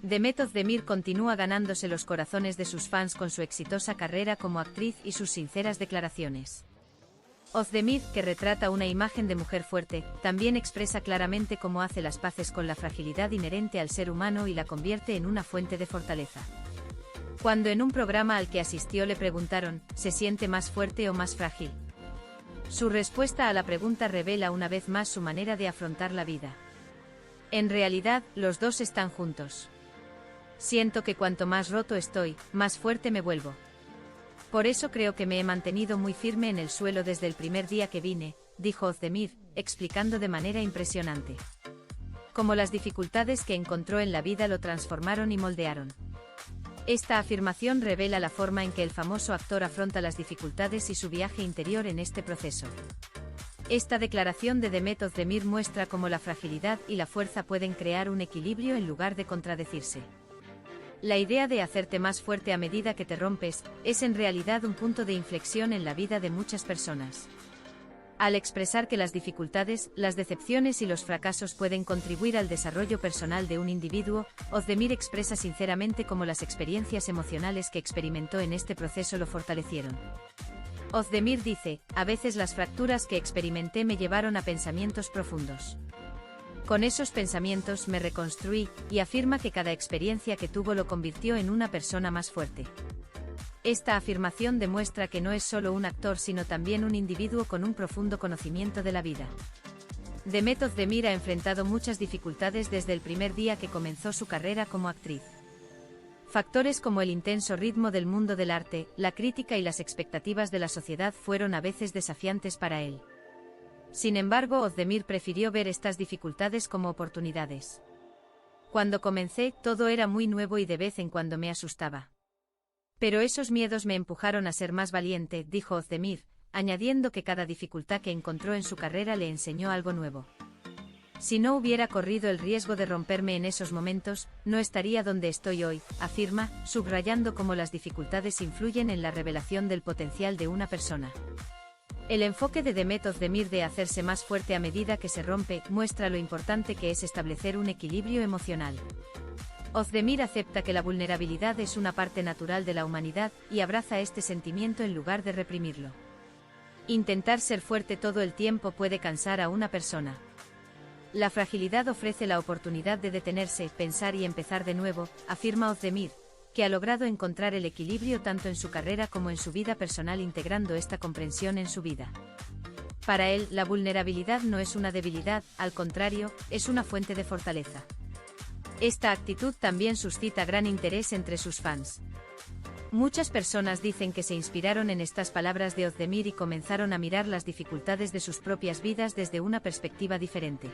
Demet Özdemir continúa ganándose los corazones de sus fans con su exitosa carrera como actriz y sus sinceras declaraciones. Özdemir, que retrata una imagen de mujer fuerte, también expresa claramente cómo hace las paces con la fragilidad inherente al ser humano y la convierte en una fuente de fortaleza. Cuando en un programa al que asistió le preguntaron, ¿se siente más fuerte o más frágil? Su respuesta a la pregunta revela una vez más su manera de afrontar la vida. En realidad, los dos están juntos. Siento que cuanto más roto estoy, más fuerte me vuelvo. Por eso creo que me he mantenido muy firme en el suelo desde el primer día que vine, dijo Özdemir, explicando de manera impresionante cómo las dificultades que encontró en la vida lo transformaron y moldearon. Esta afirmación revela la forma en que el famoso actor afronta las dificultades y su viaje interior en este proceso. Esta declaración de Demet Özdemir muestra cómo la fragilidad y la fuerza pueden crear un equilibrio en lugar de contradecirse. La idea de hacerte más fuerte a medida que te rompes, es en realidad un punto de inflexión en la vida de muchas personas. Al expresar que las dificultades, las decepciones y los fracasos pueden contribuir al desarrollo personal de un individuo, Özdemir expresa sinceramente cómo las experiencias emocionales que experimentó en este proceso lo fortalecieron. Özdemir dice, a veces las fracturas que experimenté me llevaron a pensamientos profundos. Con esos pensamientos me reconstruí, y afirma que cada experiencia que tuvo lo convirtió en una persona más fuerte. Esta afirmación demuestra que no es solo un actor sino también un individuo con un profundo conocimiento de la vida. Demet Özdemir ha enfrentado muchas dificultades desde el primer día que comenzó su carrera como actriz. Factores como el intenso ritmo del mundo del arte, la crítica y las expectativas de la sociedad fueron a veces desafiantes para él. Sin embargo, Özdemir prefirió ver estas dificultades como oportunidades. Cuando comencé, todo era muy nuevo y de vez en cuando me asustaba. Pero esos miedos me empujaron a ser más valiente, dijo Özdemir, añadiendo que cada dificultad que encontró en su carrera le enseñó algo nuevo. Si no hubiera corrido el riesgo de romperme en esos momentos, no estaría donde estoy hoy, afirma, subrayando cómo las dificultades influyen en la revelación del potencial de una persona. El enfoque de Demet Özdemir de hacerse más fuerte a medida que se rompe muestra lo importante que es establecer un equilibrio emocional. Özdemir acepta que la vulnerabilidad es una parte natural de la humanidad y abraza este sentimiento en lugar de reprimirlo. Intentar ser fuerte todo el tiempo puede cansar a una persona. La fragilidad ofrece la oportunidad de detenerse, pensar y empezar de nuevo, afirma Özdemir, que ha logrado encontrar el equilibrio tanto en su carrera como en su vida personal integrando esta comprensión en su vida. Para él, la vulnerabilidad no es una debilidad, al contrario, es una fuente de fortaleza. Esta actitud también suscita gran interés entre sus fans. Muchas personas dicen que se inspiraron en estas palabras de Özdemir y comenzaron a mirar las dificultades de sus propias vidas desde una perspectiva diferente.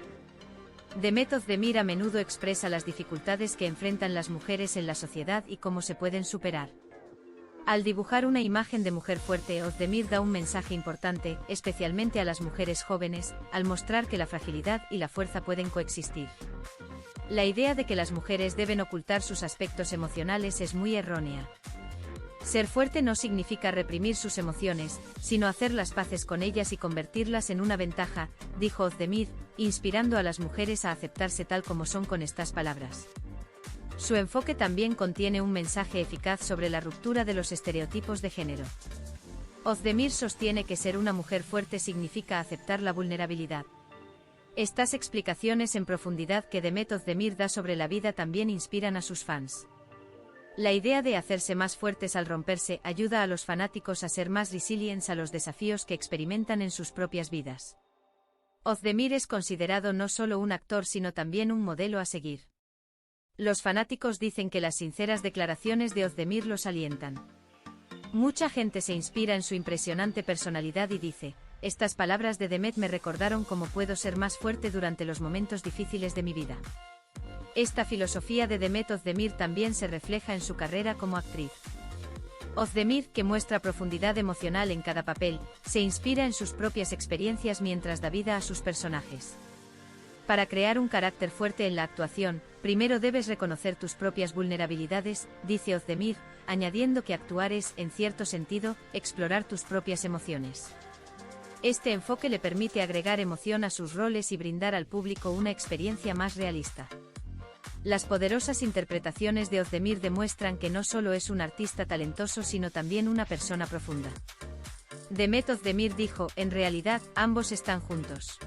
Demet Özdemir a menudo expresa las dificultades que enfrentan las mujeres en la sociedad y cómo se pueden superar. Al dibujar una imagen de mujer fuerte, Özdemir da un mensaje importante, especialmente a las mujeres jóvenes, al mostrar que la fragilidad y la fuerza pueden coexistir. La idea de que las mujeres deben ocultar sus aspectos emocionales es muy errónea. Ser fuerte no significa reprimir sus emociones, sino hacer las paces con ellas y convertirlas en una ventaja, dijo Özdemir, inspirando a las mujeres a aceptarse tal como son con estas palabras. Su enfoque también contiene un mensaje eficaz sobre la ruptura de los estereotipos de género. Özdemir sostiene que ser una mujer fuerte significa aceptar la vulnerabilidad. Estas explicaciones en profundidad que Demet Özdemir da sobre la vida también inspiran a sus fans. La idea de hacerse más fuertes al romperse ayuda a los fanáticos a ser más resilientes a los desafíos que experimentan en sus propias vidas. Özdemir es considerado no solo un actor sino también un modelo a seguir. Los fanáticos dicen que las sinceras declaraciones de Özdemir los alientan. Mucha gente se inspira en su impresionante personalidad y dice, estas palabras de Demet me recordaron cómo puedo ser más fuerte durante los momentos difíciles de mi vida. Esta filosofía de Demet Özdemir también se refleja en su carrera como actriz. Özdemir, que muestra profundidad emocional en cada papel, se inspira en sus propias experiencias mientras da vida a sus personajes. Para crear un carácter fuerte en la actuación, primero debes reconocer tus propias vulnerabilidades, dice Özdemir, añadiendo que actuar es, en cierto sentido, explorar tus propias emociones. Este enfoque le permite agregar emoción a sus roles y brindar al público una experiencia más realista. Las poderosas interpretaciones de Özdemir demuestran que no solo es un artista talentoso sino también una persona profunda. Demet Özdemir dijo, en realidad, ambos están juntos.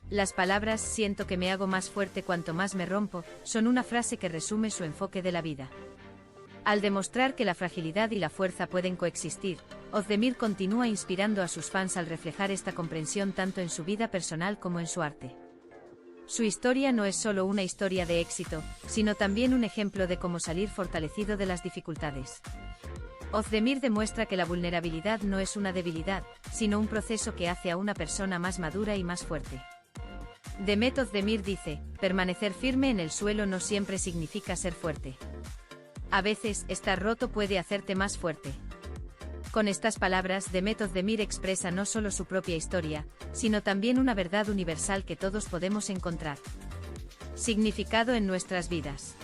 Las palabras "siento que me hago más fuerte cuanto más me rompo" son una frase que resume su enfoque de la vida. Al demostrar que la fragilidad y la fuerza pueden coexistir, Özdemir continúa inspirando a sus fans al reflejar esta comprensión tanto en su vida personal como en su arte. Su historia no es solo una historia de éxito, sino también un ejemplo de cómo salir fortalecido de las dificultades. Özdemir demuestra que la vulnerabilidad no es una debilidad, sino un proceso que hace a una persona más madura y más fuerte. Demet Özdemir dice, permanecer firme en el suelo no siempre significa ser fuerte. A veces, estar roto puede hacerte más fuerte. Con estas palabras, Demet Özdemir expresa no solo su propia historia, sino también una verdad universal que todos podemos encontrar. Significado en nuestras vidas.